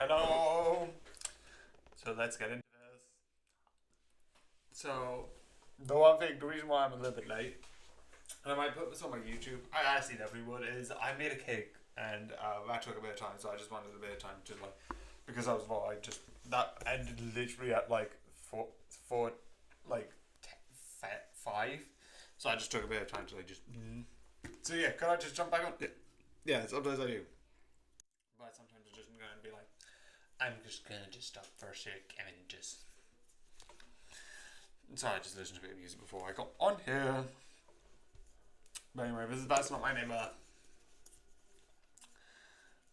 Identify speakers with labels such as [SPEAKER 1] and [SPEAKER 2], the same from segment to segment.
[SPEAKER 1] Hello. So let's get into this. So the reason why I'm a little bit late, and I might put this on my YouTube. I actually never would. Is I made a cake and that took a bit of time, so I just wanted a bit of time to like because I was I just that ended literally at like four like five. So I just took a bit of time to like just. So yeah, could I just jump back on? Yeah, sometimes I do, but sometimes I'm just gonna be like, I'm just gonna just stop for a sec and then just. So I just listened to a bit of music before I got on here. But anyway, that's not my neighbor.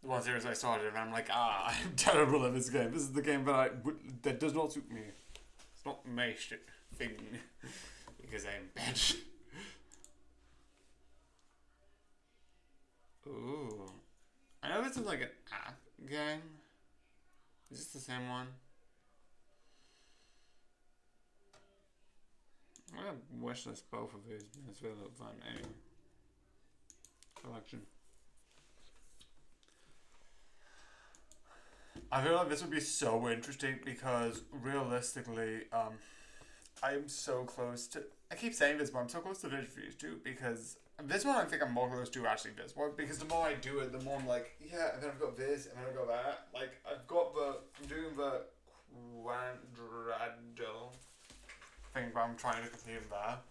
[SPEAKER 1] The one series I started, and I'm like, I'm terrible at this game. This is the game that does not suit me. It's not my thing because I'm bad. Ooh, I know this is like an app game. Is this the same one? I'm gonna wishlist both of these. It's really fun anyway. Collection. I feel like this would be so interesting because realistically, I am so close to. I keep saying this, but I'm so close to Visual Views too because this one I think I'm more close to actually this one because the more I do it, the more I'm like, yeah, and then I've got this, and then I've got that. Like I'm doing the quadradle thing, but I'm trying to complete that.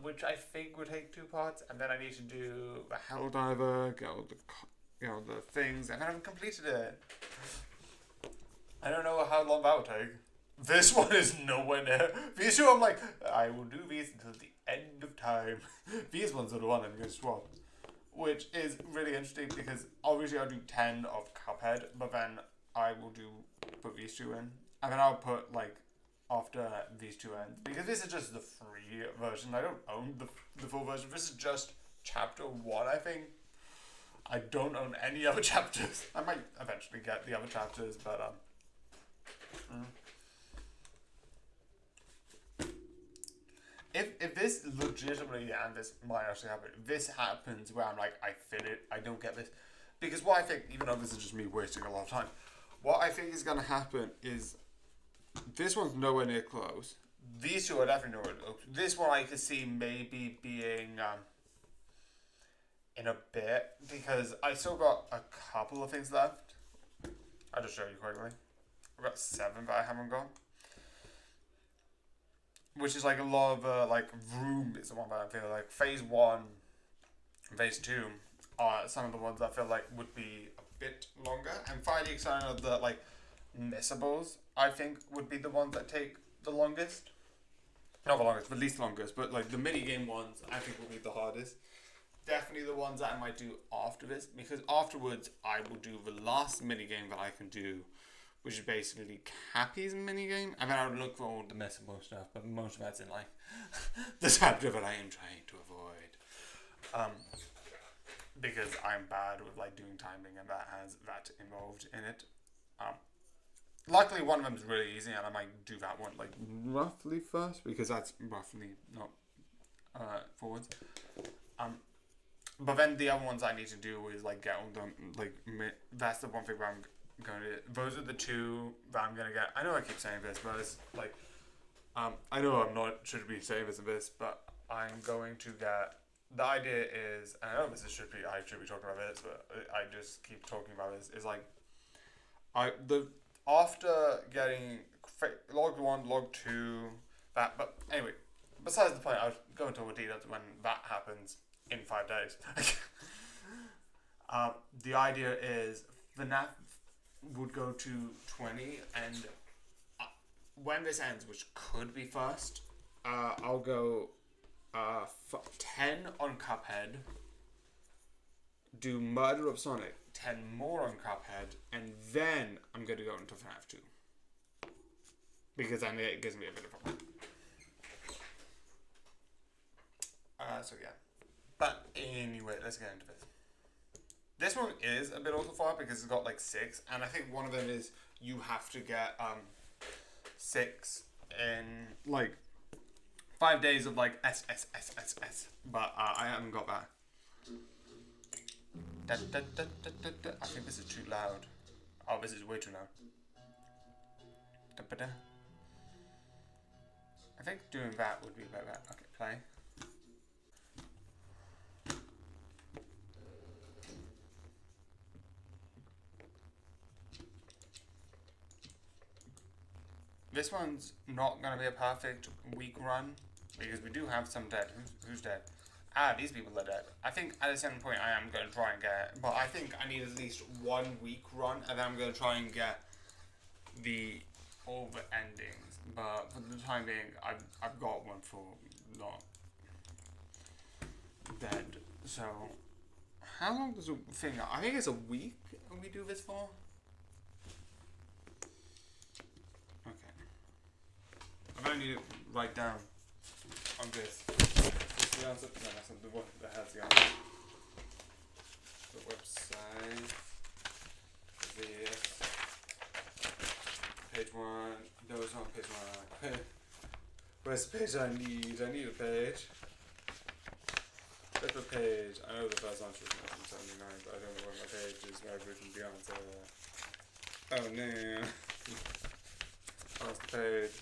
[SPEAKER 1] Which I think would take 2 parts, and then I need to do the Helldiver, get all the things, and I haven't completed it. I don't know how long that will take. This one is nowhere near. These two, I'm like, I will do these until the end of time. These ones are the one I'm going to swap. Which is really interesting because obviously I'll do 10 of Cuphead, but then I will put these two in. And then I'll put like after these two ends. Because this is just the free version. I don't own the full version. This is just chapter 1, I think. I don't own any other chapters. I might eventually get the other chapters, but if this legitimately, and this might actually happen, if this happens where I'm like, I fit it, I don't get this. Because what I think, even though this is just me wasting a lot of time, what I think is going to happen is this one's nowhere near close. These two are definitely nowhere close. This one I could see maybe being in a bit because I still got a couple of things left. I'll just show you quickly. I've got 7 that I haven't got. Which is like a lot of like Room is the one that I feel like phase 1, phase 2 are some of the ones I feel like would be a bit longer. And finally some of the like missables I think would be the ones that take the longest. Not the longest, but least longest, but like the mini game ones I think will be the hardest. Definitely the ones that I might do after this because afterwards I will do the last mini game that I can do, which is basically Cappy's minigame. And then I would look for all the messable stuff, but most of that's in like the chapter that I am trying to avoid. Because I'm bad with like doing timing and that has that involved in it. Luckily one of them is really easy and I might do that one like roughly first because that's roughly not forwards. But then the other ones I need to do is like get on them like that's the one thing where I'm going to. Those are the 2 that I'm gonna get. I know I keep saying this, but it's like, I know I'm not should be saying this, but I'm going to get. The idea is, and I know I should be talking about this, but I just keep talking about this. Is like, after getting log 1, log 2, that. But anyway, besides the point, I'll go into more details when that happens in 5 days. The idea is the NAF would go to 20 and when this ends, which could be first, I'll go 10 on Cuphead, do Murder of Sonic, 10 more on Cuphead, and then I'm going to go into FNAF 2 because then it gives me a bit of a problem. So yeah, but anyway, let's get into this. This one is a bit also far because it's got like 6, and I think one of them is you have to get 6 in like 5 days of like S. But I haven't got that. I think this is too loud. Oh, this is way too loud. Da-ba-da. I think doing that would be better. Okay, play. This one's not going to be a perfect week run because we do have some dead. Who's dead? Ah, these people are dead. I think at a certain point I am going to try and get, but I think I need at least 1 week run, and then I'm going to try and get all the endings. But for the time being, I've got one for not dead. So, how long does a thing? I think it's a week we do this for. Okay. I'm gonna need to write down on this. What's the answer? No, that's not the one that has the answer. The website. This. Page 1. No, it's not page 1. Where's the page I need? I need a page. Where's the page? I know the first answer is 1979, but I don't know where my page is where I've written the answer. Oh no. That's the page.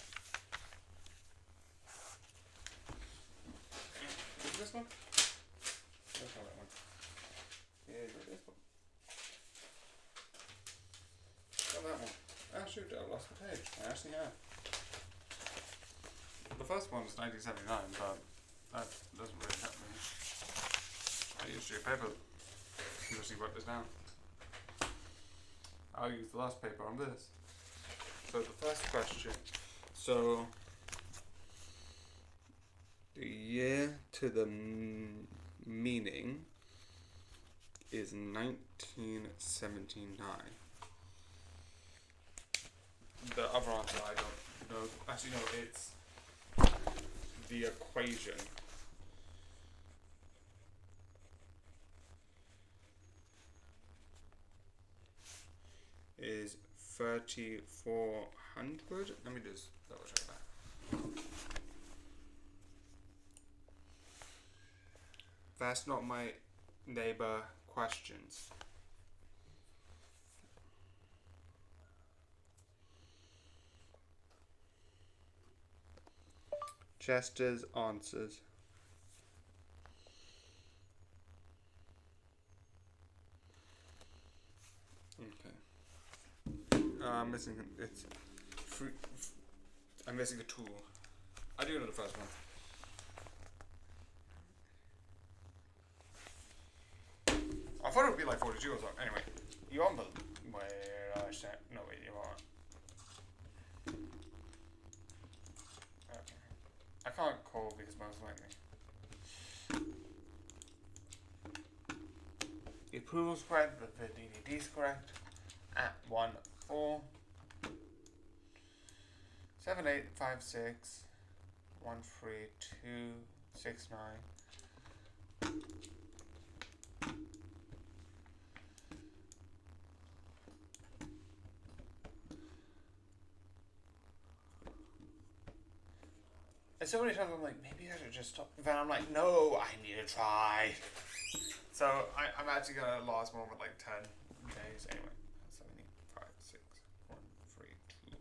[SPEAKER 1] Is this one? That's not that one. Yeah, this one. Not that one. Oh shoot, I lost the page. I actually have. The first one is 1979, but that doesn't really help me. I used your paper. You just write this down. I'll use the last paper on this. So the first question. So the year to the meaning is 1979. The other answer I don't know. Actually, no, it's the equation. Is 3400. Let me just double check that. That's not my neighbor questions. Chester's answers. Okay. I'm missing it's. I'm missing a tool. I do know the first one. I thought it would be like 42 or something. Anyway, you on the. Wait, no, wait, you aren't. Okay. I can't call these most likely. The approval's correct, but the DDD's correct. At 1 4 7 8 5 6 1 3 2 6 9. And so many times I'm like, maybe I should just stop. Then I'm like, no, I need to try. So I'm actually gonna last more than like 10 days anyway. 7 8 5 6 1 3 2.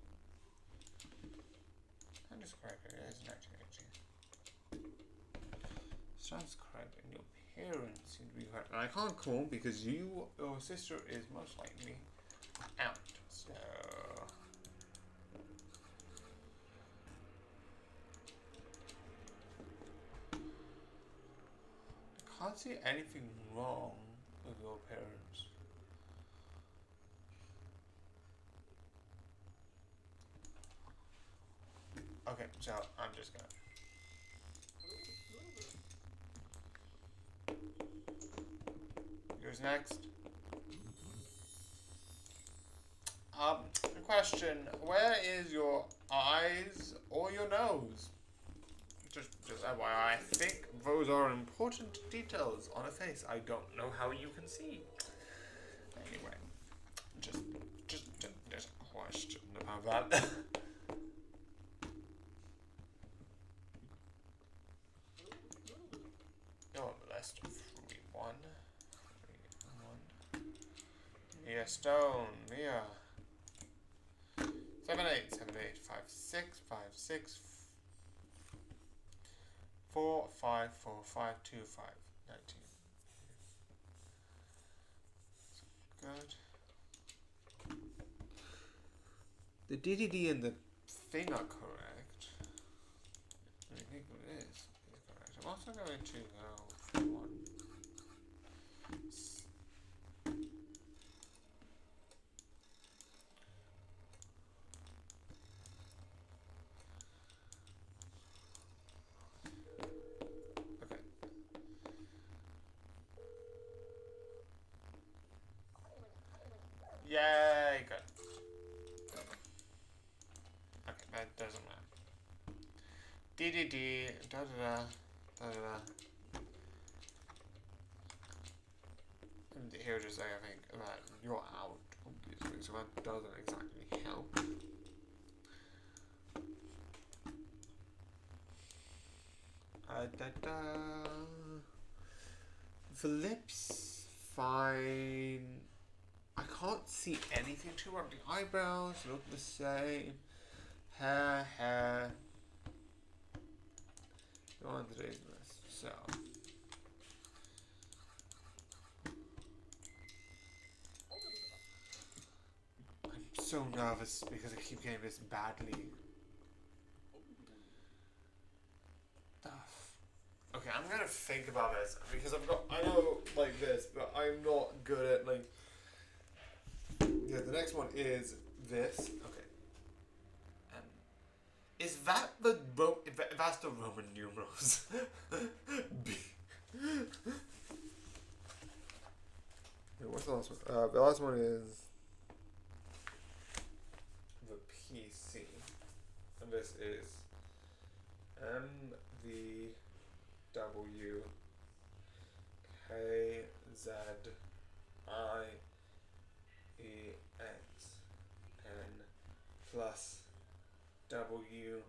[SPEAKER 1] I just correct it. It is 1918. Sounds correct, and your parents seem to be correct. And I can't call because your sister is most likely out. So I can't see anything wrong with your parents. Okay, so I'm just gonna. Yours next. Question: where is your eyes or your nose? Just FYI, I think those are important details on a face. I don't know how you can see. Anyway, just a question about that. You're on the list. 3 1 3 1 Mia Stone. Mia. 787856564545259. Good. The DDD and the thing are correct. I think what it is correct. I'm also going to go for one. Okay. Yay, good. Okay, that doesn't matter. DDD, da da da, da da da. And here it is, I think, that you're out, obviously, so that doesn't exactly help. Da da. The lips, fine. I can't see anything too wrong. The eyebrows look the same. Hair. Go on today's list. So. I'm so nervous because I keep getting this badly. Okay, I'm gonna think about this because I know like this, but I'm not good at like. Yeah, the next one is this. Okay. Is that that's the Roman numerals? B. Wait, what's the last one? The last one is the PC, and this is MVW KZIEXN plus WFLTENX.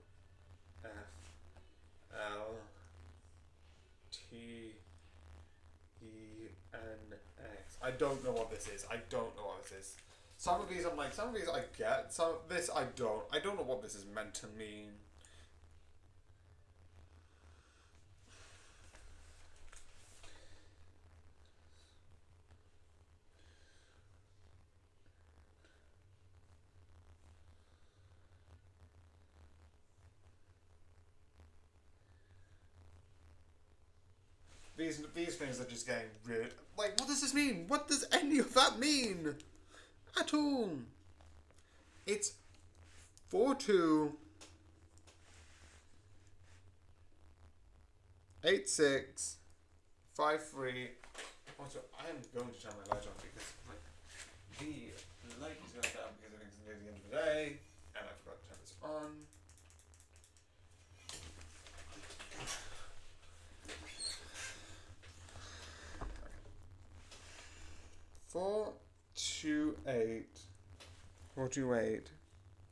[SPEAKER 1] I don't know what this is. Some of these I'm like, some of these I get, some of this I don't. I don't know what this is meant to mean. These things are just getting weird. Like, what does this mean? What does any of that mean? At all. It's 428653. Also, I am going to turn my light on because like the light is going down because I think it's near the end of the day and I forgot to turn this on. 428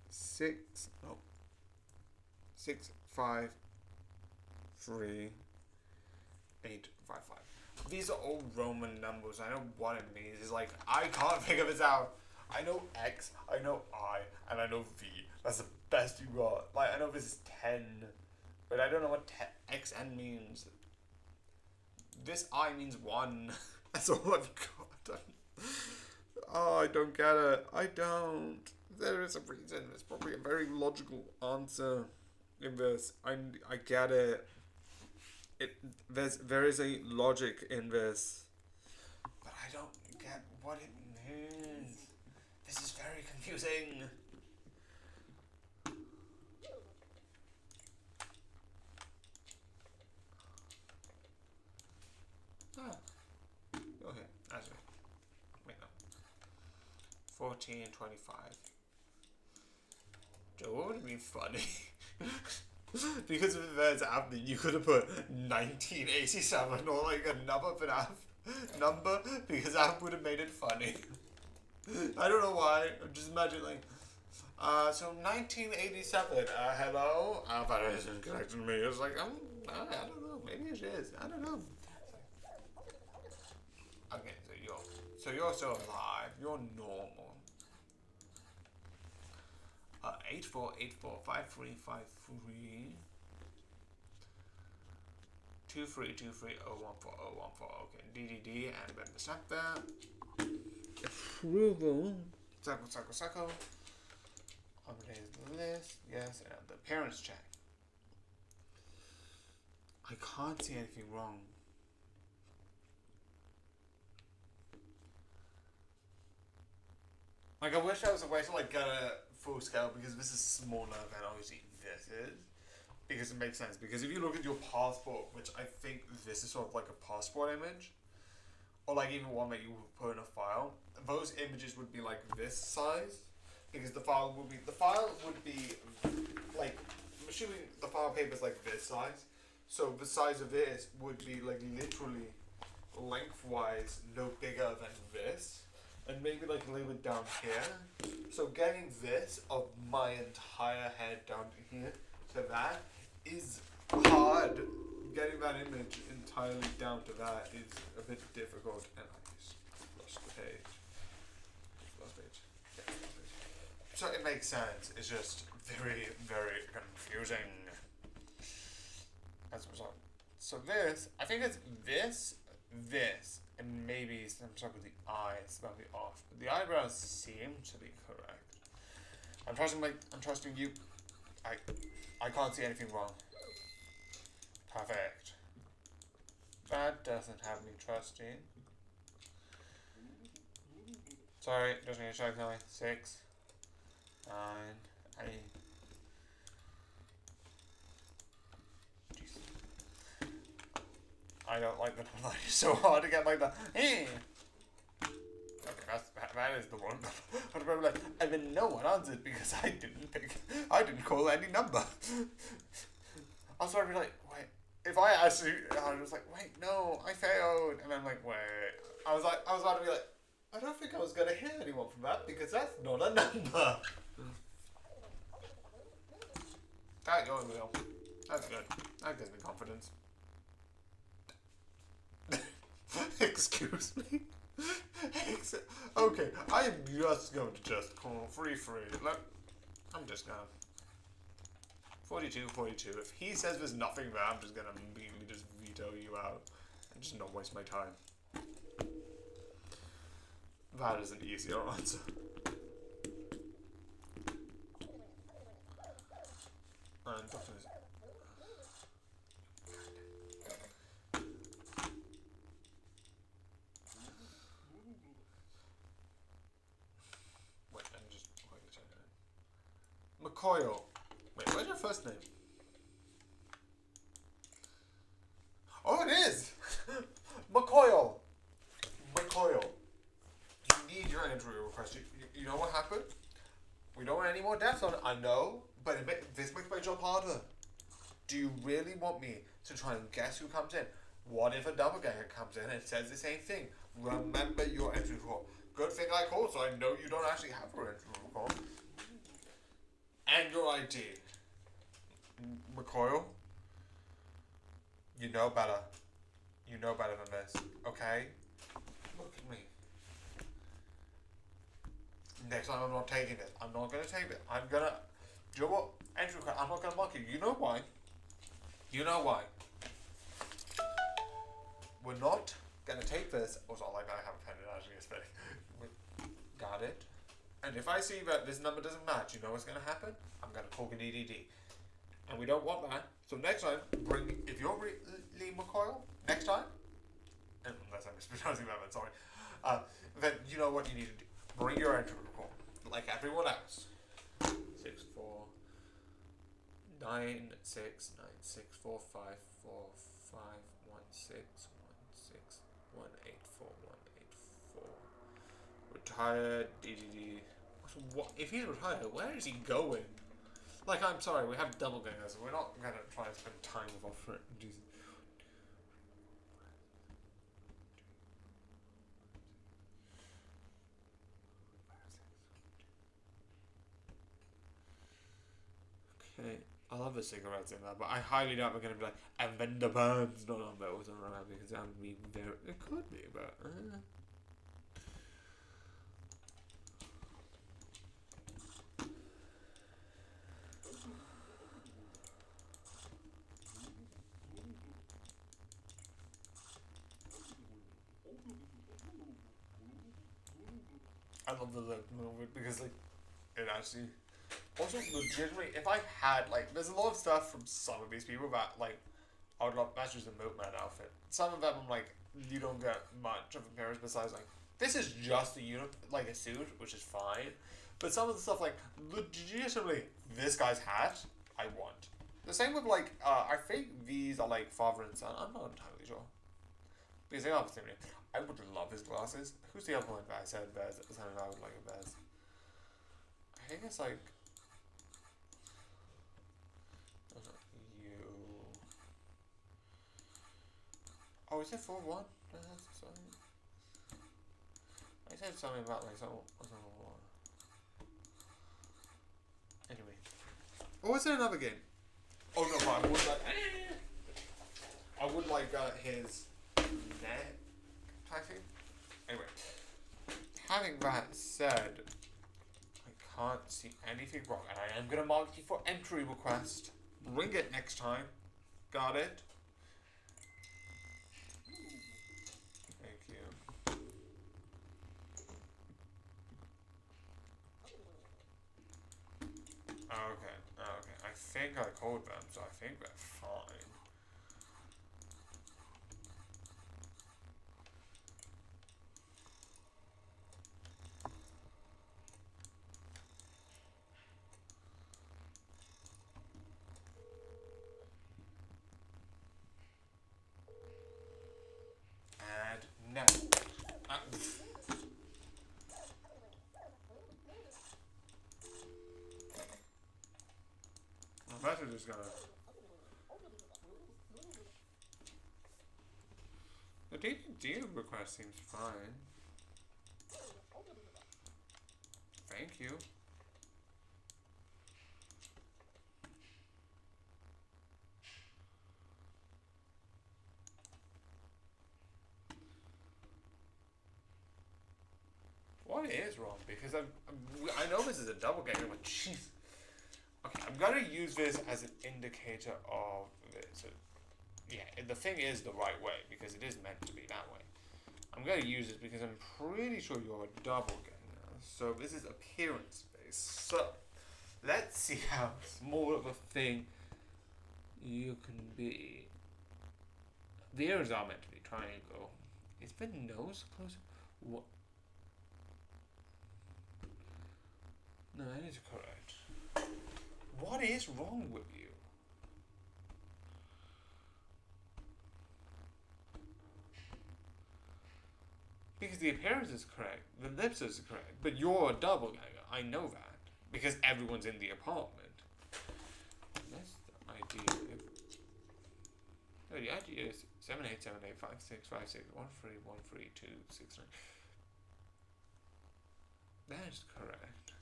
[SPEAKER 1] 653 855. These are all Roman numbers. I know what it means. It's like I can't figure this out. I know X, I know I, and I know V. That's the best you got. Like I know this is 10, but I don't know what XN means. This I means 1. That's all I've got. Oh, I don't get it. I don't. There is a reason. It's probably a very logical answer in this. I get it. There is a logic in this, but I don't get what it means. This is very confusing. Okay, actually, wait no. 1425. What would be funny? Because if there's happening, you could have put 1987 or like another FNAF number because that would have made it funny. I don't know why. I'm just imagining. So 1987. Hello. That isn't connected to me. It's like I don't know. Maybe it is. I don't know. Okay, so you're still alive. you're normal. 84845353 2323014. Okay, DDD and then the stamp there. Approval. Sacco. Update the list. Yes, and the parents check. I can't see anything wrong. Like, I wish there was a way to like get a full scale, because this is smaller than obviously this is. Because it makes sense. Because if you look at your passport, which I think this is sort of like a passport image, or like even one that you would put in a file, those images would be like this size, because the file would be like, I'm assuming the file paper is like this size, so the size of this would be like literally lengthwise no bigger than this, and maybe like a little bit down here. So getting this of my entire head down to here to that is hard. Getting that image entirely down to that is a bit difficult, and I just lost the page. Lost page. Yeah, lost page. So it makes sense. It's just very, very confusing. As a result. So this, I think it's this, and maybe some sort of the eyes might be off. But the eyebrows seem to be correct. I'm trusting you. I can't see anything wrong. Perfect. That doesn't have me trusting. Sorry, doesn't need to show me. 6, 9, 8. Jeez. I don't like the number. It's so hard to get like the. Okay, that is the one. But I'm like, and then no one answered because I didn't call any number. I was sort of like, wait. If I asked you, I was like, wait, no, I failed. And I'm like, wait. I was about to be like, I don't think I was going to hear anyone from that because that's not a number. That going well. That's good. That gives me confidence. Excuse me. Okay, I am just going to just call free. Look, I'm just going to. 42. If he says there's nothing there, I'm just gonna immediately just veto you out and just not waste my time. That is an easier answer. And doctors. Wait, I'm just going to check it in. McCoyle. Wait, what's your first name? Oh, it is! McCoyle! You need your entry request. You know what happened? We don't want any more deaths on it. I know, but this makes my job harder. Do you really want me to try and guess who comes in? What if a doppelganger comes in and says the same thing? Remember your entry call. Good thing I called, so I know you don't actually have your entry call. And your ID. McCoyle, you know better. You know better than this, okay? Look at me. Next time I'm not taking it. I'm not gonna take it. I'm gonna. Do you know what? Andrew, I'm not gonna mock you. You know why? We're not gonna take this. Oh, it's not like I have a pen and actually it's ready. Got it. And if I see that this number doesn't match, you know what's gonna happen? I'm gonna call an EDD. And we don't want that. So next time, if you're Lee McCoyle, next time, unless I'm mispronouncing that, sorry, then you know what you need to do. Bring your entry report, like everyone else. 649694516184. Retired, DDD. What? If he's retired, where is he going? Like, I'm sorry, we have double gangers. We're not going to try and spend time with our friend. Jesus. Okay, I love the cigarettes in there, but I highly doubt we're going to be like, and then the band's not on there or something like that, because that would be very. It could be, but. I love the lip movement because like it actually. Also, legitimately, if I had like, there's a lot of stuff from some of these people that like, I would love. That's just a milkman outfit. Some of them, I'm like, you don't get much of appearance besides like, this is just a like a suit, which is fine. But some of the stuff like, legitimately, this guy's hat, I want. The same with like, I think these are like father and son. I'm not entirely sure. Because they are the same name. I would love his glasses. Who's the other one that I said bears? Something I would like a bears. I think it's like. You. Oh, is it 4-1? I said something about like something. Anyway. Or is there another game? Oh no, but I would like his neck type thing. Anyway. Having that said, I can't see anything wrong, and I am gonna mark you for entry request. Bring it next time. Got it? Thank you. Okay. I think I called them, so I think they're fine. Add now. I'm actually just gonna. The DVD request seems fine. Thank you. What is wrong? Because I know this is a double game. I'm like, jeez. Okay, I'm gonna use this as an indicator of this. Yeah, the thing is the right way because it is meant to be that way. I'm gonna use this because I'm pretty sure you're a double ganger. So this is appearance based. So let's see how small of a thing you can be. The ears are meant to be triangle. Is the nose closer? What? No, that is correct. What is wrong with you? Because the appearance is correct, the lips is correct, but you're a double ganger. I know that because everyone's in the apartment. That's the idea. No, the idea is 787856561313269. That is correct.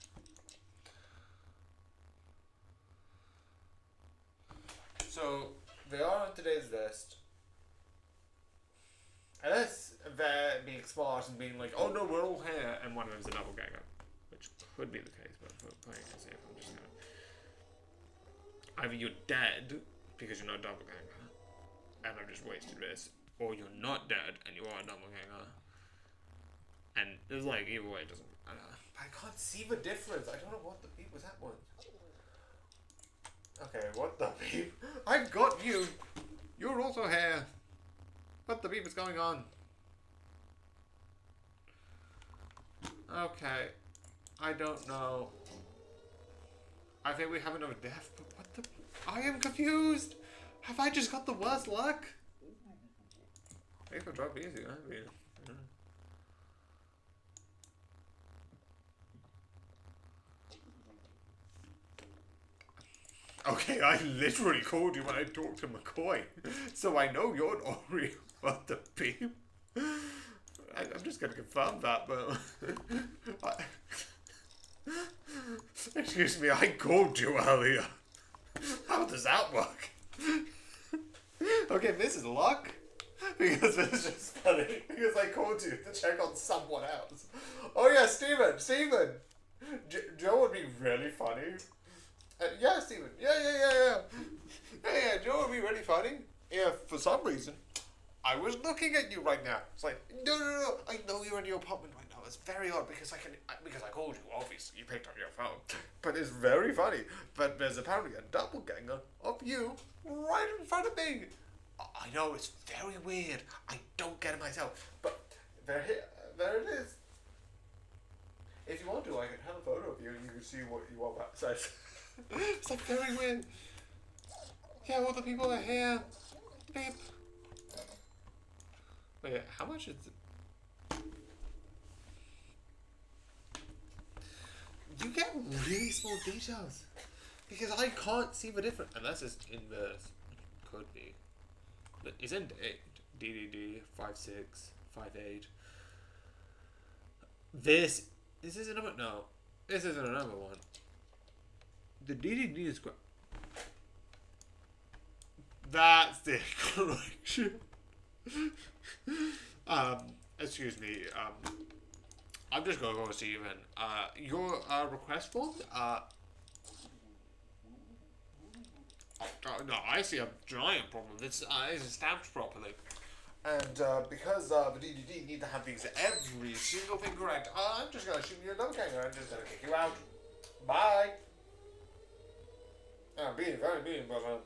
[SPEAKER 1] So they are on today's list. Unless they're being smart and being like, oh no, we're all here, and one of them's a double ganger, which could be the case, but for playing it safe, I'm just gonna. Either you're dead because you're not a double ganger, and I've just wasted this, or you're not dead and you are a double ganger, and it's like either way, it doesn't. I can't see the difference. I don't know what the beep was that one. Okay, what the beep? I got you. You're also here. What the beep is going on? Okay. I don't know. I think we have another death, but what the... I am confused! Have I just got the worst luck? Maybe I'll drop easy, huh? Yeah. Okay, I literally called you when I talked to McCoy, so I know you're not real. What the beep? I'm just gonna confirm that, but excuse me, I called you earlier. How does that work? Okay, this is luck. Because it's just funny. Because I called you to check on someone else. Oh yeah, Steven! Joe would be really funny. Yeah, Steven. Yeah. Joe would be really funny if, for some reason, I was looking at you right now. It's like, no. I know you're in your apartment right now. it's very odd because I called you, obviously you picked up your phone, but it's very funny. But there's apparently a doppelganger of you right in front of me. I know, it's very weird. I don't get it myself, but there it is. If you want to, I can have a photo of you and you can see what you want that says. It's like very weird. Yeah, all the people are here. Beep. Wait, how much is it? You get really small details. Because I can't see the difference. Unless it's inverse. Could be. But isn't it DDD 5658? This is another, no. This isn't another one. The DDD is great. That's the correction. Excuse me. I'm just gonna go with Steven. Your request form. No, I see a giant problem. It's isn't stamped properly. And because the DDD need to have things every single thing correct, I'm just gonna shoot you a doppelganger. I'm just gonna kick you out. Bye. I'm being very mean, but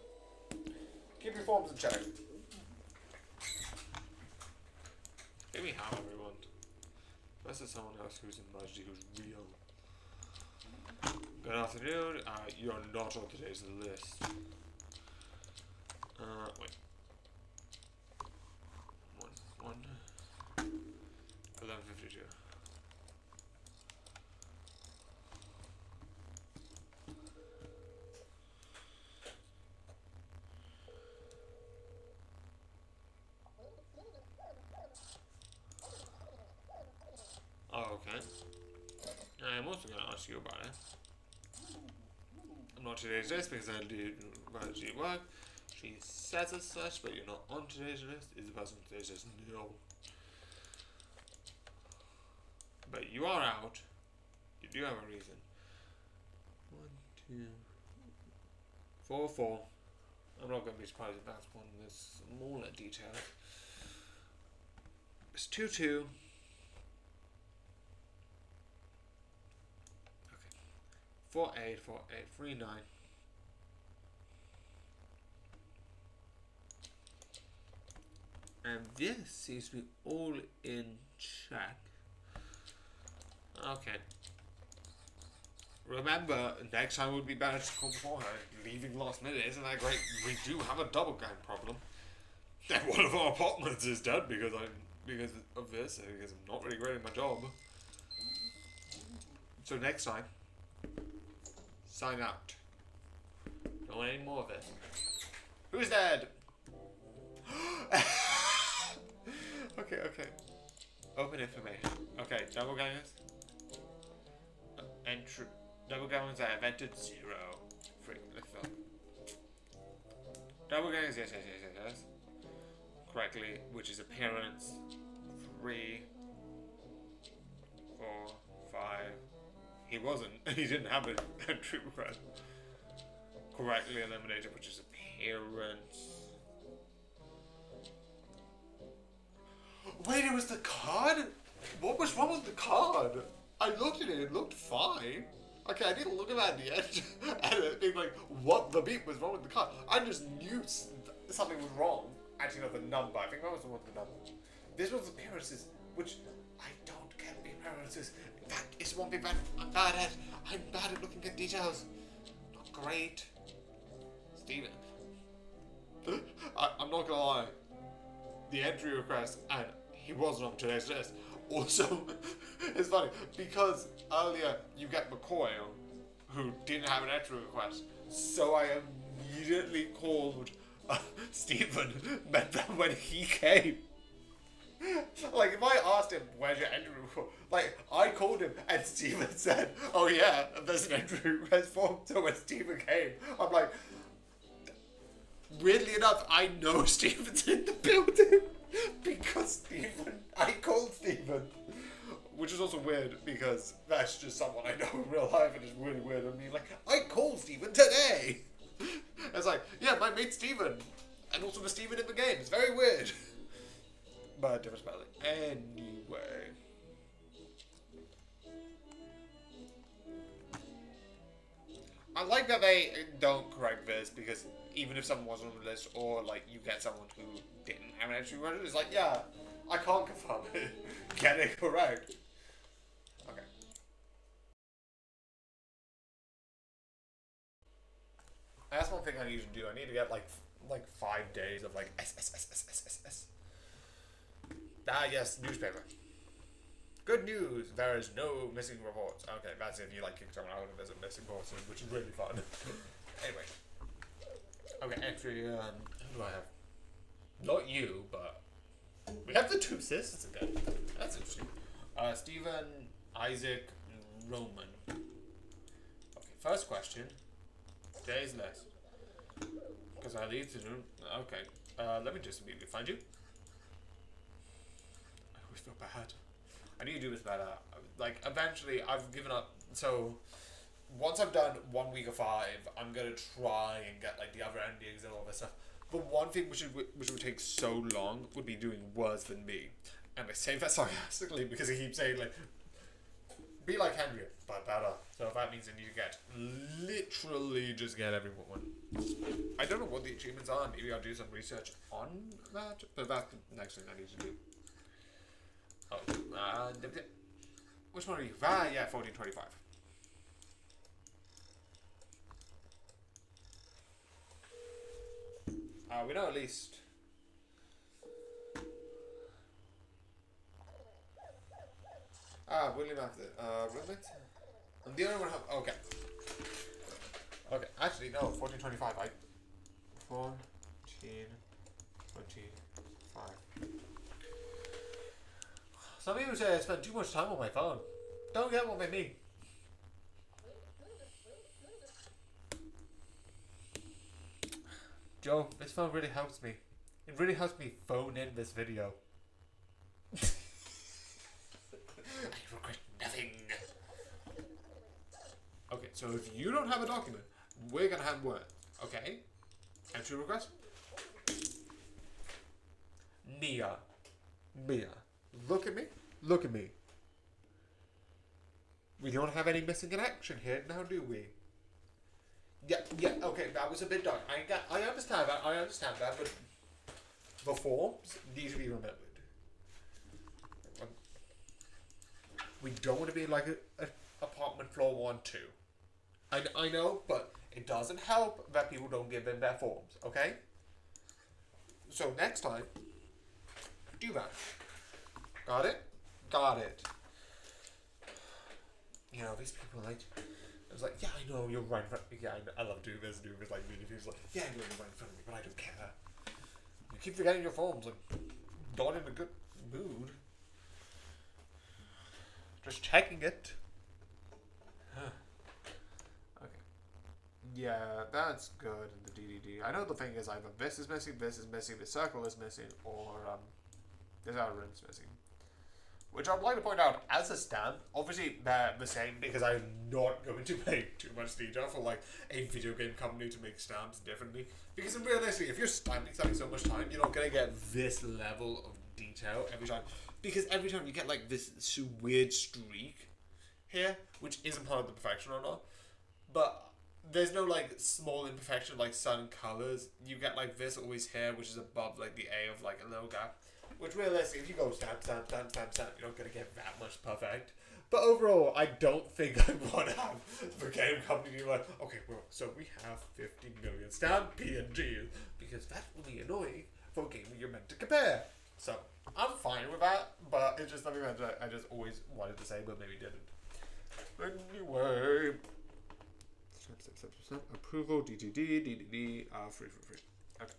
[SPEAKER 1] keep your forms in check. Give me how everyone. This is someone else who's in Majdi who's real. Good afternoon. You're not on today's list. Wait. 11:52. Oh, okay. I'm also going to ask you about it. I'm not today's list because I did managing work. She says as such, but you're not on today's list. Is the person on today's list? No. But you are out. You do have a reason. 1, 2, 4, 4. I'm not going to be surprised if that's one of the smaller details. It's 2, 2. 4, 8, 4, 8, 3, 9. And this seems to be all in check. Okay. Remember, next time would be better to come beforehand. Leaving last minute isn't that great. We do have a double gang problem. And one of our apartments is dead because of this, and because I'm not really great at my job. So next time, sign out. Don't want any more of it. Who's dead? Okay. Open information. Okay, double gangers. Entry. Double gangers are invented 0. Freak, let's look. Double gangers, yes. Correctly, which is appearance 3, 4, 5. He wasn't. He didn't have an entry request. Correctly eliminated, which is appearance. Wait, it was the card? What was wrong with the card? I looked at it, it looked fine. Okay, I didn't look at that at the end and think like, what the beep was wrong with the card. I just knew something was wrong. Actually, not the number. I think that was the one with the number. This was appearances, which I don't get the appearances. In fact, it's one big bad. I'm bad at looking at details. Not great. Steven. I'm not gonna lie. The entry request, and he wasn't on today's list. Also, it's funny because earlier you get McCoy, who didn't have an entry request, so I immediately called Stephen. Meant that when he came, like if I asked him where's your entry request, like I called him and Stephen said, "Oh yeah, there's an entry request form." So when Stephen came, I'm like, weirdly enough, I know Stephen's in the building because I called Stephen. Which is also weird because that's just someone I know in real life and it's really weird. I mean, like, I called Stephen today. It's like, yeah, my mate Stephen. And also the Stephen in the game. It's very weird. But different spelling. Anyway. I like that they don't correct this, because even if someone wasn't on the list, or like you get someone who didn't have an entry credit, it's like, yeah, I can't confirm it. Get it correct. Okay. That's one thing I need to do. I need to get like 5 days of like S. Ah yes, newspaper. Good news, there is no missing reports. Okay, that's if you like kick someone out and there's a missing person, which is really fun. Anyway. Okay, entry, who do I have? Not you, but we have the two sisters again. That's interesting. Stephen, Isaac, Roman. Okay, first question. Days less. Because I need to do. Okay, let me just immediately find you. I always feel bad. I need to do this better. Like, eventually, I've given up. So, once I've done 1 week of 5, I'm gonna try and get like the other endings and all this stuff. But one thing which would take so long would be doing worse than me. And I say that sarcastically because he keeps saying like, be like Henry, but better. So that means I need to get literally just get everyone. I don't know what the achievements are. Maybe I'll do some research on that. But that's the next thing I need to do. Oh, which one are you? Ah, yeah, 1425. We know at least. William after roommate. And the other one have okay. Okay, actually no, 1425. 1425. Some people say I spend too much time on my phone. Don't get one with me. Joe, this phone really helps me. It really helps me phone in this video. I regret nothing. Okay, so if you don't have a document, we're gonna have one. Okay? Entry request? Mia. Look at me. Look at me. We don't have any missing in action here now, do we? Yeah, okay, that was a bit dark. I understand that, but the forms need to be remembered. We don't want to be like a apartment floor 1, 2. I know, but it doesn't help that people don't give in their forms, okay? So next time, do that. Got it? Got it. You know, these people like, I was like, yeah, I know, you're right in front of me. Yeah, I love doing this, like, really people like, yeah, I know you're right in front of me, but I don't care. You keep forgetting your forms, like, not in a good mood. Just checking it. Okay. Yeah, that's good in the DDD. I know the thing is either this is missing, this circle is missing, or this outer rim's missing. Which I'd like to point out, as a stamp, obviously they're the same because I'm not going to make too much detail for like a video game company to make stamps differently. Because realistically, if you're stamping something so much time, you're not going to get this level of detail every time. Because every time you get like this weird streak here, which isn't part of the perfection or not, but there's no like small imperfection like sun colors. You get like this always here, which is above like the A of like a little gap. Which realistically, if you go stamp, you're not going to get that much perfect. But overall, I don't think I want to have the game company be like, okay, well, so we have 50 million stamp PNGs, because that will be annoying for a game you're meant to compare. So, I'm fine with that, but it's just something that I just always wanted to say, but maybe didn't. Anyway. Approval, DDD, free. Okay.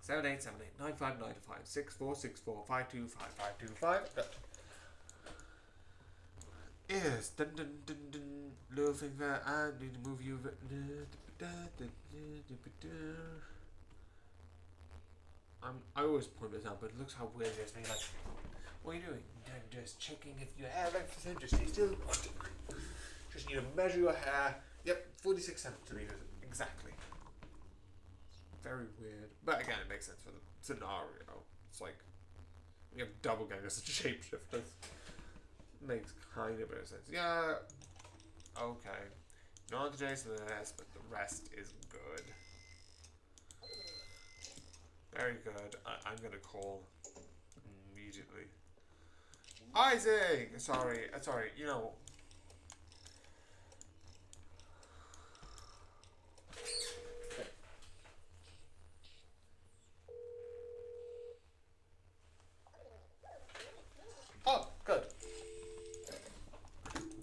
[SPEAKER 1] 787895956464525525. Yes, loving that I need to move you. I always point this out, but it looks how weird it is. Me like, what are you doing? I'm just checking if your hair length is just stay still. Just need to measure your hair. Yep, 46 centimeters exactly. Very weird, but again, it makes sense for the scenario. It's like you have double gang as a shapeshifter. Makes kind of a sense. Yeah. Okay. Not today's list, but the rest is good. Very good. I'm gonna call immediately. Isaac! Sorry, you know. Oh, good.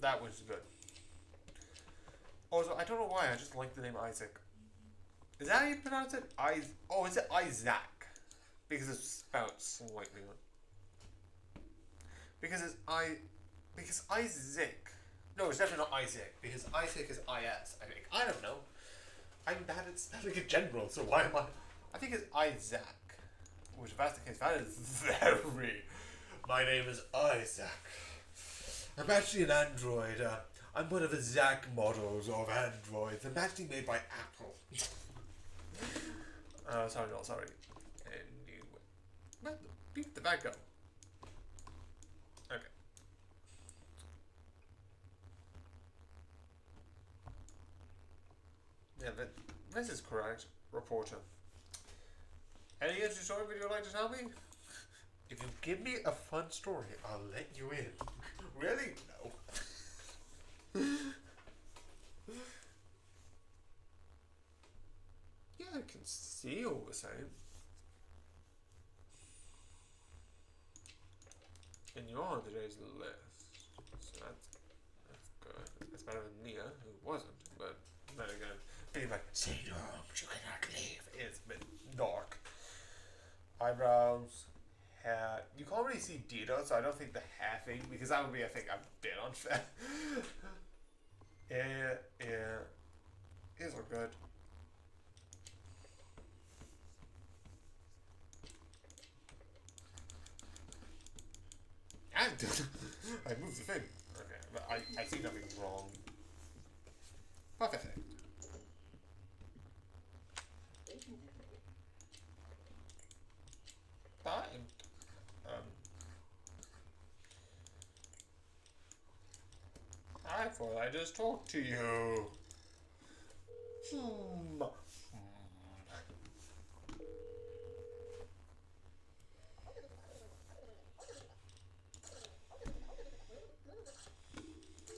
[SPEAKER 1] That was good. Also, I don't know why, I just like the name Isaac. Is that how you pronounce it? Oh, is it Isaac? Because it's spelled slightly. Because because Isaac. No, it's definitely not Isaac. Because Isaac is I-S, I think. I don't know. I'm bad at spelling in general, so why am I... I think it's Isaac. Which, if that's the case, that is very... My name is Isaac. I'm actually an android. I'm one of the Zach models of androids. I'm actually made by Apple. Sorry. Anyway. Where the beep did that go? Okay. Yeah, this is correct, reporter. Any interesting story would you like to tell me? If you give me a fun story, I'll let you in. Really? No. Yeah, I can see all the same. And you're on today's list, so that's good. It's better than Nia, who wasn't, but then again, being like, stay home, you cannot leave. It's a bit dark. Eyebrows, hair. You can't really see details, so I don't think the hair thing, because that would be, I think, a bit unfair. Yeah. Ears are good. I moved the thing. Okay, but I see nothing wrong. Perfect. Fine. I thought I just talked to you.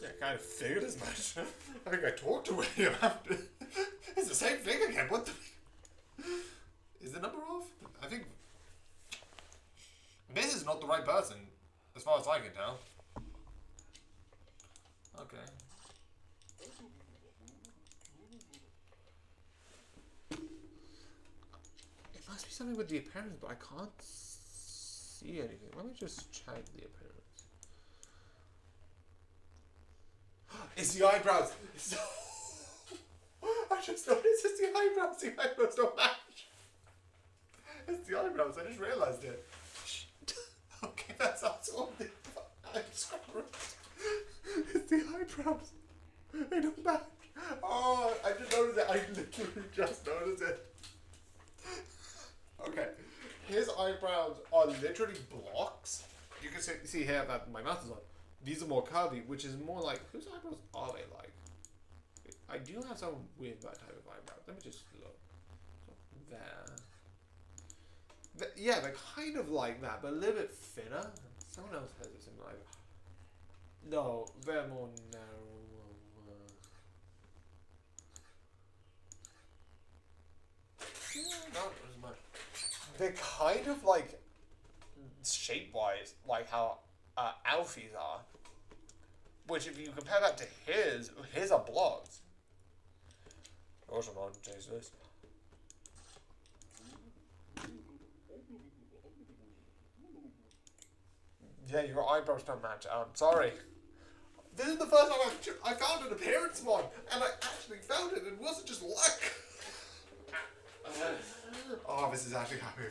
[SPEAKER 1] Yeah, I kind of figured as much. I think I talked to William after. It's the same thing again. What the... Is the number off? I think... This is not the right person, as far as I can tell. Okay. It must be something with the appearance, but I can't see anything. Let me just check the appearance. It's the eyebrows! I just noticed it's the eyebrows! The eyebrows don't match! It's the eyebrows, I just realised it. Okay, that's awesome. It's the eyebrows. They don't match. Oh, I just noticed it. I literally just noticed it. Okay. His eyebrows are literally blocks. You can see here that my mouth is on. These are more curvy, which is more like, whose eyebrows are they like? I do have some weird that type of eyebrow. Let me just look. There. Yeah, they're kind of like that, but a little bit thinner. Someone else has a similar eyebrow. No, they're more narrow. Yeah, not as much. They're kind of like shape-wise, like how Alfie's are. Which, if you compare that to his are blobs. Awesome on Jesus. Yeah, your eyebrows don't match. Sorry. This is the first time I found an appearance one, and I actually found it. It wasn't just luck. Oh, this is actually happy.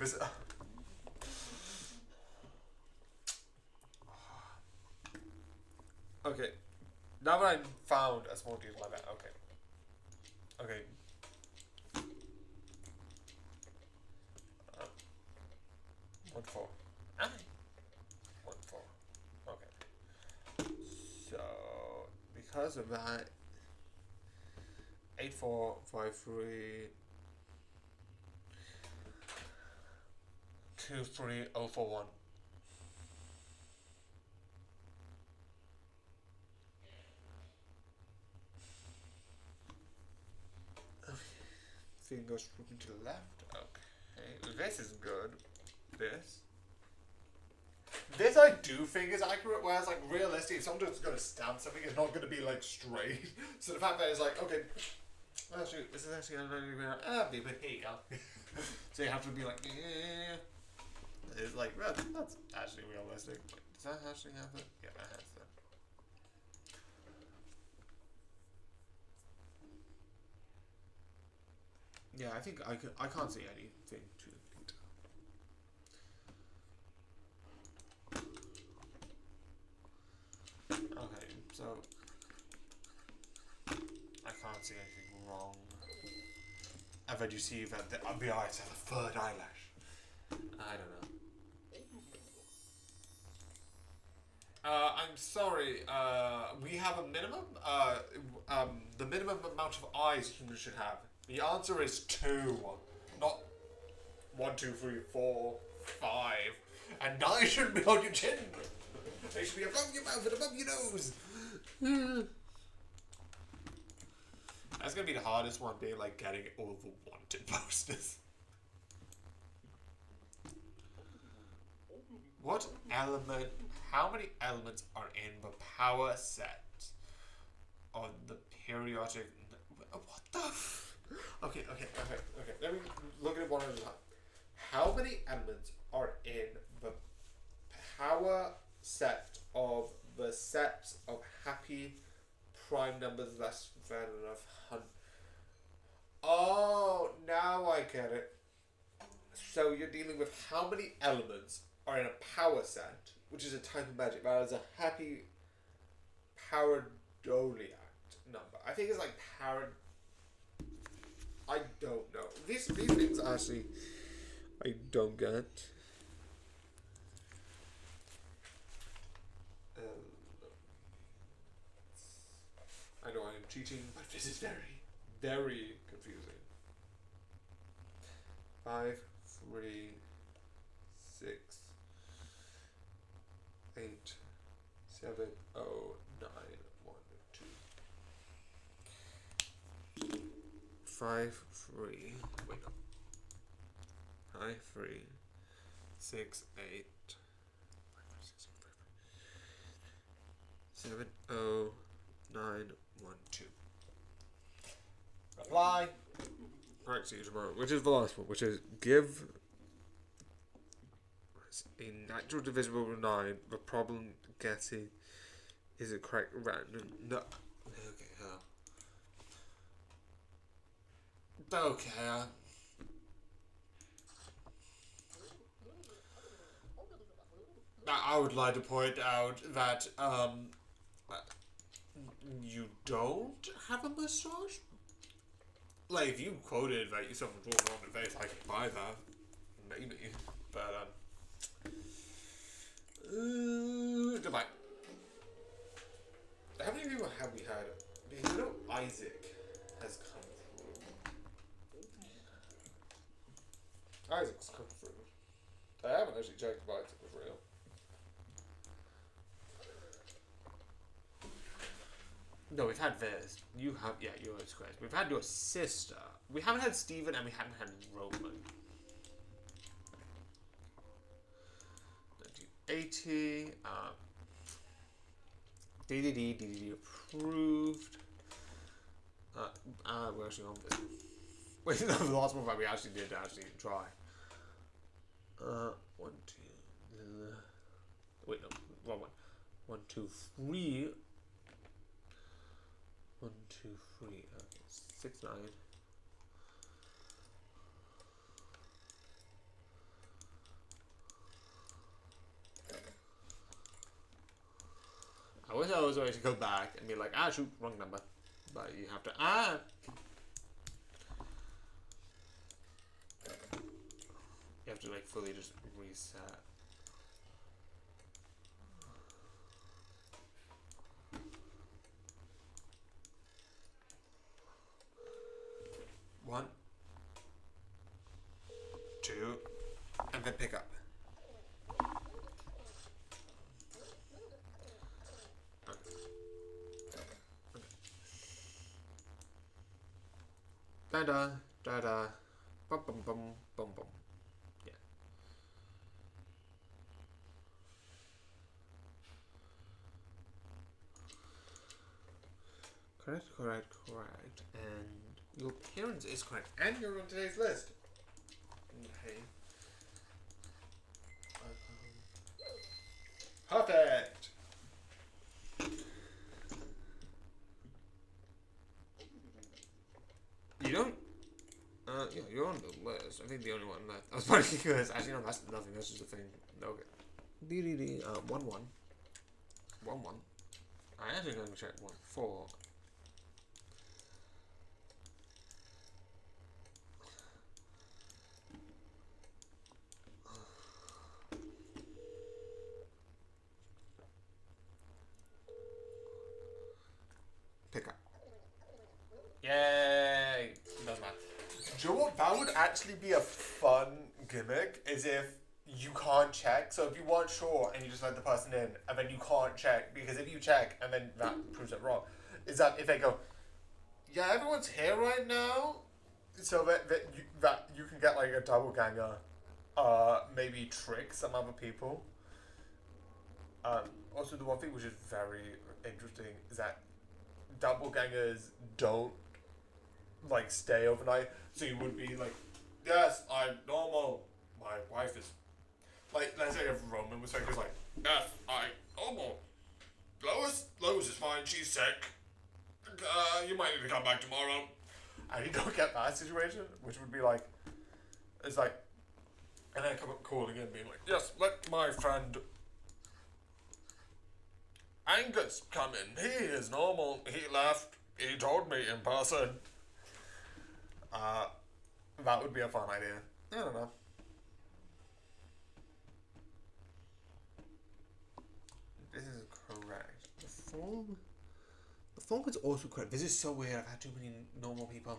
[SPEAKER 1] Okay. Now that I found a small dude like that. Okay. 1-4. 1-4. Okay. So, because of that, 845323041. Fingers moving to the left. Okay, this is good. This I do think is accurate, whereas like realistically, if someone's going to stamp something, it's not going to be like straight. So the fact that it's like, okay, actually, this is actually but here you go. So you have to be like, yeah. It's like, well, that's actually realistic. Does that actually happen? Yeah, that has to. Yeah, I think I can't see anything too late. Okay, so I can't see anything wrong. I bet you see that the eyes have a third eyelash. I don't know. I'm sorry. We have a minimum. The minimum amount of eyes humans should have. The answer is 2, not 1, 2, 3, 4, 5, and 9 shouldn't be on your chin. They should be above your mouth and above your nose. That's gonna be the hardest one, being like getting all the wanted posters. What element? How many elements are in the power set on the periodic? What the? Okay. Let me look at it one at a time. How many elements are in the power set of the sets of happy prime numbers less than 100? Oh, now I get it. So you're dealing with how many elements are in a power set, which is a type of magic, that is a happy paradoliac number. I think it's like I don't know. These things actually I don't get. I know I am cheating, but this is very, very confusing. 5, 3, 6, 8, 7, 0, 9, 1, 2. 5, 3. Wait, no. 5, 3, 6, 8, 7, 0, 9, 1, 2. Apply. Alright, see you tomorrow. Which is the last one, which is give a natural divisible of 9. The problem getting is it correct random? No. Okay, okay. I would like to point out that you don't have a mustache. Like, if you quoted that you suffered from on the face, I could buy that. Maybe. But, goodbye. How many people have we had? You know Isaac has come through. Isaac's come through. I haven't actually checked if Isaac was real. No, we've had Viz. You have, yeah, you're correct. We've had your sister. We haven't had Stephen, and we haven't had Roman. 1980. DDD approved. We're actually on this. Wait, no, the last one that we actually did try. 1, 2. Wait, no, wrong one. 1, 2, 3. 1, 2, 3. 6, 9. I wish I was ready to go back and be like, shoot, wrong number. But you have to, you have to, like, fully just reset. Da da da da. Bum bum bum bum bum. Yeah. Correct, correct, correct. And your appearance is correct. And you're on today's list. Okay. Perfect. You don't. Yeah, you're on the list. I think the only one left. I was funny because actually no, that's nothing. That's just a thing. Okay. 1-1. 1-1. I actually going to check 1-4. Pick up. Yay! Doesn't matter. Do you know what? That would actually be a fun gimmick. Is if you can't check. So if you weren't sure and you just let the person in, and then you can't check because if you check and then that proves it wrong, is that if they go, yeah, everyone's here right now, so that you can get like a double ganger, maybe trick some other people. Also, the one thing which is very interesting is that double gangers don't like stay overnight. So you would be like, yes, I'm normal. My wife is like, let's say if Roman was like, yes, I'm normal. Lois is fine. She's sick. You might need to come back tomorrow. And you don't get that situation, which would be like, it's like, and then come up calling in, being like, yes, let my friend Angus come in. He is normal. He left. He told me in person. That would be a fun idea. I don't know. This is correct. The form is also correct. This is so weird. I've had too many normal people.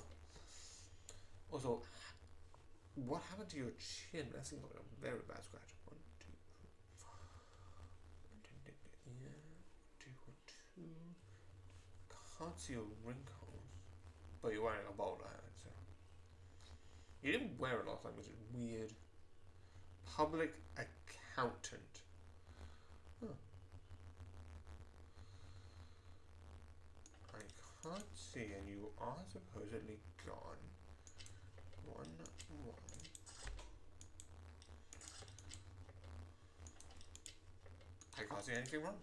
[SPEAKER 1] Also, what happened to your chin? That seems like a very bad scratch. 1, 2, 3, 4. Yeah. 2, 1, 2. Can't see a wrinkle. But you're wearing a bowler hat, so. You didn't wear it last time, which is weird. Public accountant. Huh. I can't see, and you are supposedly gone. 1, 1. I can't see anything wrong.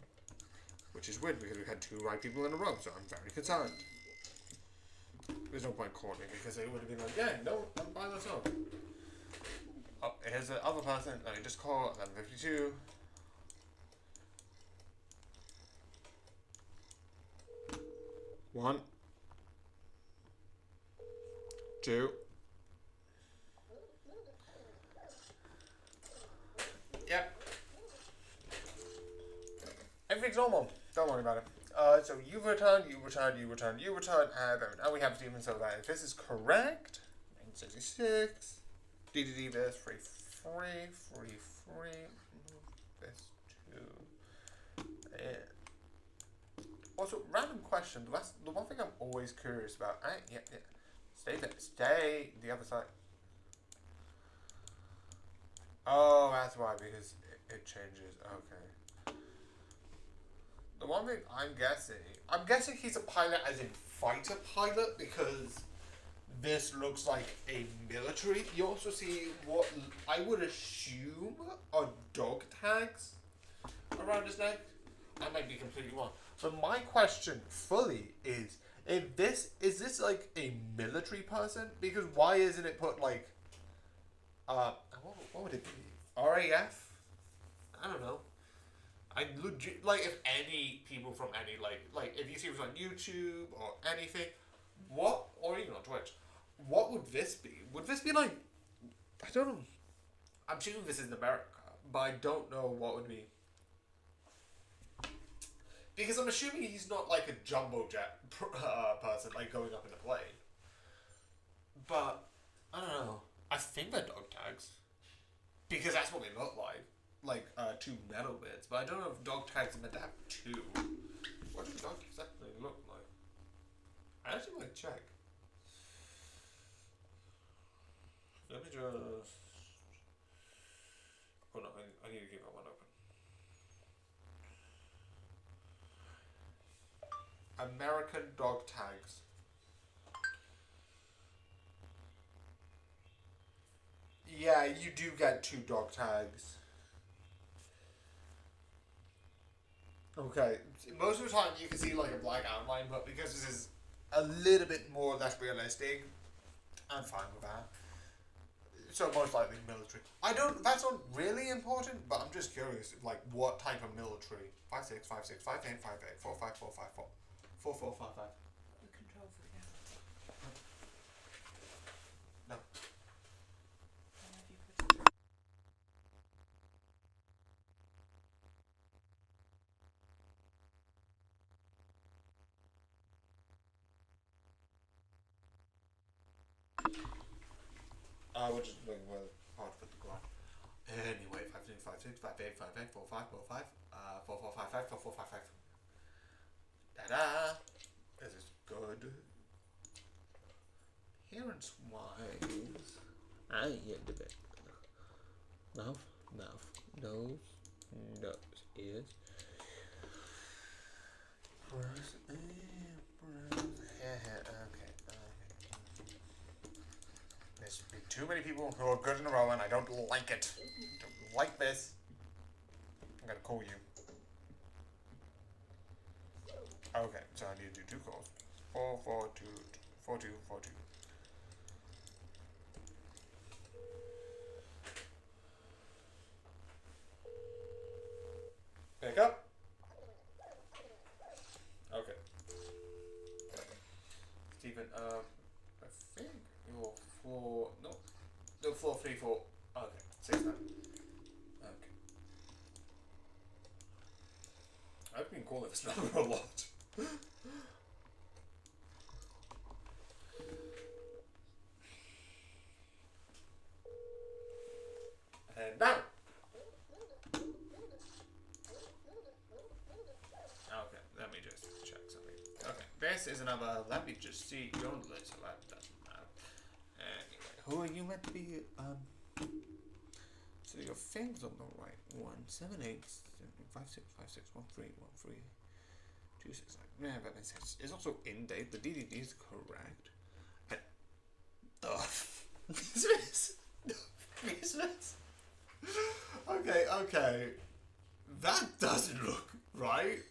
[SPEAKER 1] Which is weird because we had 2 right people in a row, so I'm very concerned. There's no point calling because they would have been like, yeah, no, I'm by myself. Oh, here's the other person. Let me just call 11:52. One. 2. Yep. Everything's normal. Don't worry about it. So you return, and now we have Steven, so that if this is correct, 1966, DDD this, free, this 2, and also, random question, the one thing I'm always curious about, yeah, stay the other side. Oh, that's why, because it changes, okay. The one thing I'm guessing he's a pilot as in fighter pilot because this looks like a military. You also see what I would assume are dog tags around his neck. I might be completely wrong. But my question fully is this like a military person? Because why isn't it put like what would it be? RAF? I don't know. I legit like if any people from any like if you see it on YouTube or anything, what or even on Twitch, what would this be? Would this be like I don't know. I'm assuming this is in America, but I don't know what would be. Because I'm assuming he's not like a jumbo jet person like going up in a plane. But I don't know. I think they're dog tags because that's what they look like. Like 2 metal bits, but I don't know if dog tags are meant to have 2. What do dog tags actually look like? I actually might check. just... Oh no, I need to keep that one open. American dog tags. Yeah, you do get 2 dog tags. Okay, most of the time you can see like a black outline, but because this is a little bit more or less realistic, I'm fine with that. So most likely military. That's not really important, but I'm just curious, like what type of military? 5'6", 5'6", 5'8", 5'8", 4'5", 4'5", 4'4", 4'5".
[SPEAKER 2] The control for the camera.
[SPEAKER 1] No.
[SPEAKER 2] Then have you put it?
[SPEAKER 1] We're just looking for hard to put the graph. Anyway, 5'6", 5'6", 5'8", 5'8", 4'5", 4'5", 4'4", 5'5", 4'4", 5'5". Ta-da! This is good. Appearance wise, I get the bit. Mouth, nose, ears. Okay. There's been too many people who are good in a row, and I don't like it. Don't like this. I'm gonna call you. Okay, so I need to do 2 calls. 4, 4, 2, 4, 2, 4, 2. Pick up. Okay. Stephen, I think you're 4. No, 4, 3, 4. Okay, 6, 9. Okay. I've been calling this number a lot. And now. Okay, let me just check something. Okay, this is another. Let me just see your list. So that doesn't matter. Anyway, who are you meant to be? So your thing's on the right one. 7, 8, 5, 6, 5, 6, 1, 3, 1, 3, 2, 6, 9. Yeah, that makes sense. It's also in date. The DDD is correct. And Christmas. Christmas. Okay. That doesn't look right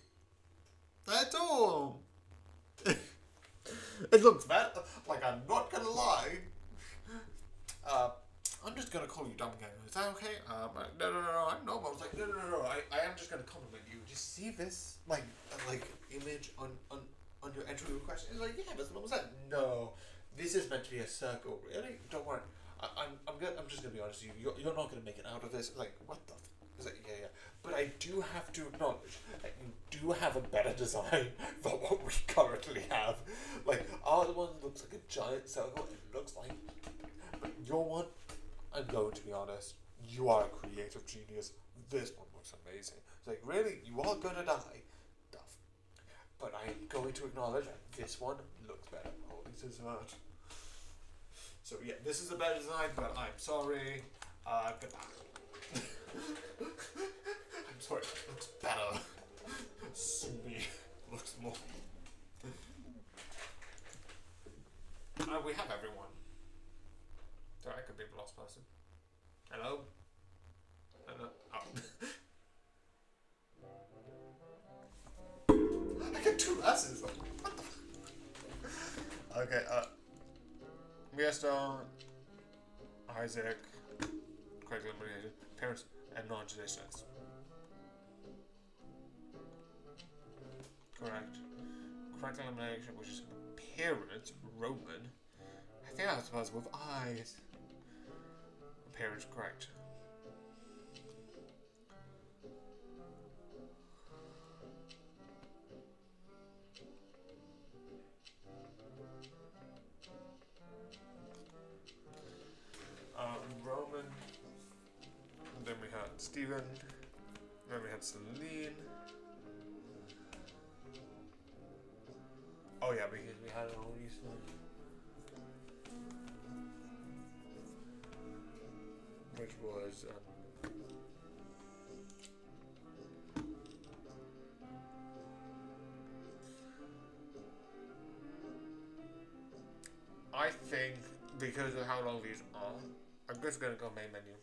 [SPEAKER 1] at all. It looks bad. Like, I'm not gonna lie. I'm just gonna call you dumb gang. Is that okay? No. I'm normal. I was like, no. I am just gonna compliment you. Just see this, like image on your entry request. It's like, yeah, that's what was that? No, this is meant to be a circle. Really? Don't worry. I'm just gonna be honest with you. You're not gonna make it out of this. Like, what the? Is like, yeah. But I do have to acknowledge that you do have a better design than what we currently have. Like, our one looks like a giant circle. It looks like, but your one, I'm going to be honest, you are a creative genius. This one looks amazing. It's like, really, you are gonna die. Duff. But I am going to acknowledge that this one looks better. Holy dessert. So yeah, this is a better design, but I'm sorry. Goodbye. I'm sorry, it looks better. Sue me. Looks more. We have everyone. Sorry, I could be the last person. Hello? Oh. I get 2 S's. What the Okay, Mia Stone, Isaac, Craig eliminated, parents, and non-traditionalists. Correct. Correct elimination, which is appearance, Roman. I think that's supposed with eyes. Appearance, correct. Roman. And then we had Steven. Then we had Celine. Oh yeah, because we had an old Eastman. which was I think because of how long these are, I'm just gonna go main menu.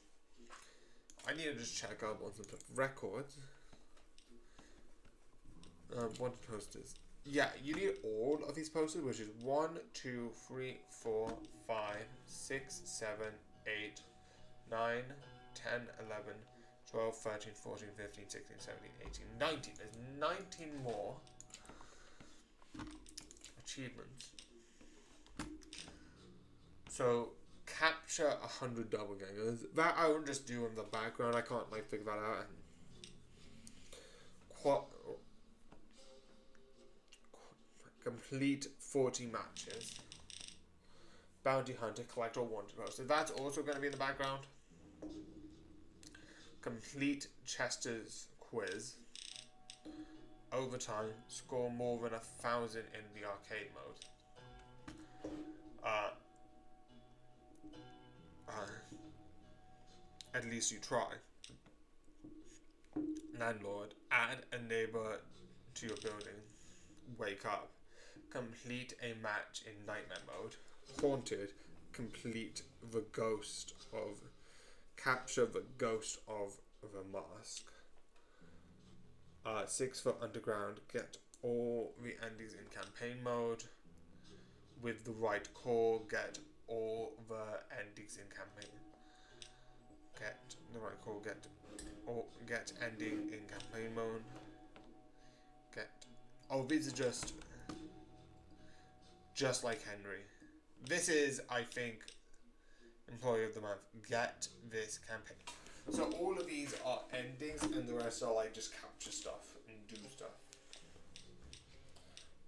[SPEAKER 1] I need to just check up on some stuff. Records. Wanted posters. Yeah, you need all of these posters, which is 1, 2, 3, 4, 5, 6, 7, 8, 9, 10, 11, 12, 13, 14, 15, 16, 17, 18, 19. There's 19 more achievements. So capture 100 double gangers. That I won't just do in the background. I can't like figure that out. And complete 40 matches. Bounty hunter, collect all wanted posters. That's also going to be in the background. Complete Chester's quiz. Overtime, score more than 1,000 in the arcade mode. At least you try. Landlord, add a neighbor to your building. Wake up. Complete a match in nightmare mode. Haunted, complete the ghost of... Capture the ghost of the mask. 6 foot underground, get all the endings in campaign mode. With the right call, get all the endings in campaign. Get the right call, get ending in campaign mode. These are just like Henry. This is, I think, Employee of the Month. Get this campaign. So all of these are endings and the rest are like just capture stuff and do stuff.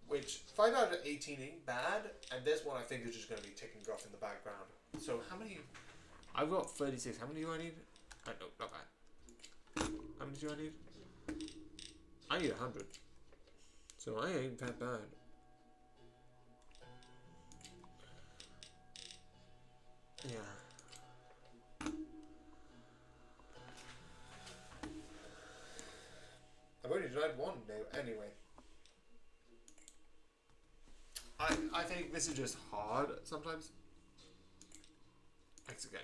[SPEAKER 1] Which 5 out of 18 ain't bad, and this one I think is just going to be ticking off in the background. So how many? I've got 36. How many do I need? No, not bad. How many do I need? I need 100. So I ain't that bad. Yeah. I've only tried one now, anyway. I think this is just hard sometimes. Thanks again.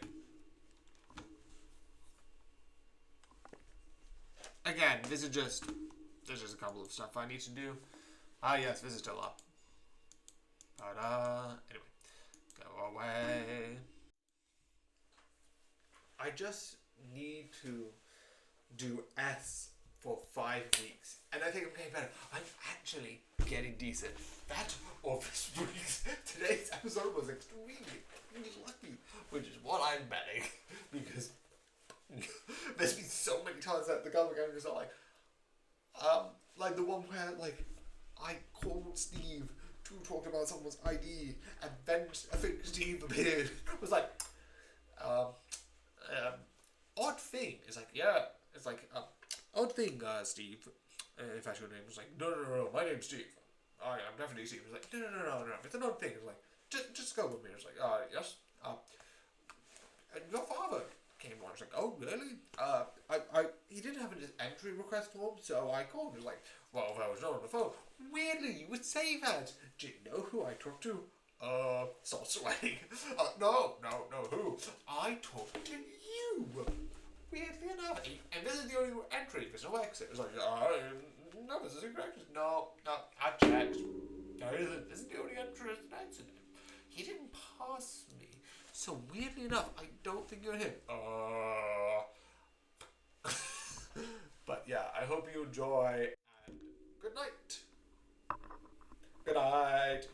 [SPEAKER 1] Again, there's just a couple of stuff I need to do. Yes, this is still up. But anyway, go away. I just need to do S for 5 weeks, and I think I'm getting better. I'm actually getting decent. That or this week's today's episode was extremely lucky, which is what I'm betting, because there's been so many times that the government gangers are like the one where like I called Steve to talk about someone's ID, and then I think Steve appeared was like, odd thing. It's like, yeah, it's like, odd thing, Steve. If that's your name, it's like, no, my name's Steve. I'm definitely Steve. It's like, no, it's an odd thing. It's like, just go with me. It's like, yes. And your father came on. It's like, oh, really? He didn't have an entry request form, so I called. He was like, well, there was no one on the phone. Weirdly, you would say that. Do you know who I talked to? Stop sweating. No, who? I talked to you. Weirdly enough. And this is the only entry. There's no exit. It's like, no, this is incorrect. No, I checked. There isn't. This is the only entry. There's an exit. He didn't pass me. So weirdly enough, I don't think you're him. But yeah, I hope you enjoy, and good night. Good night.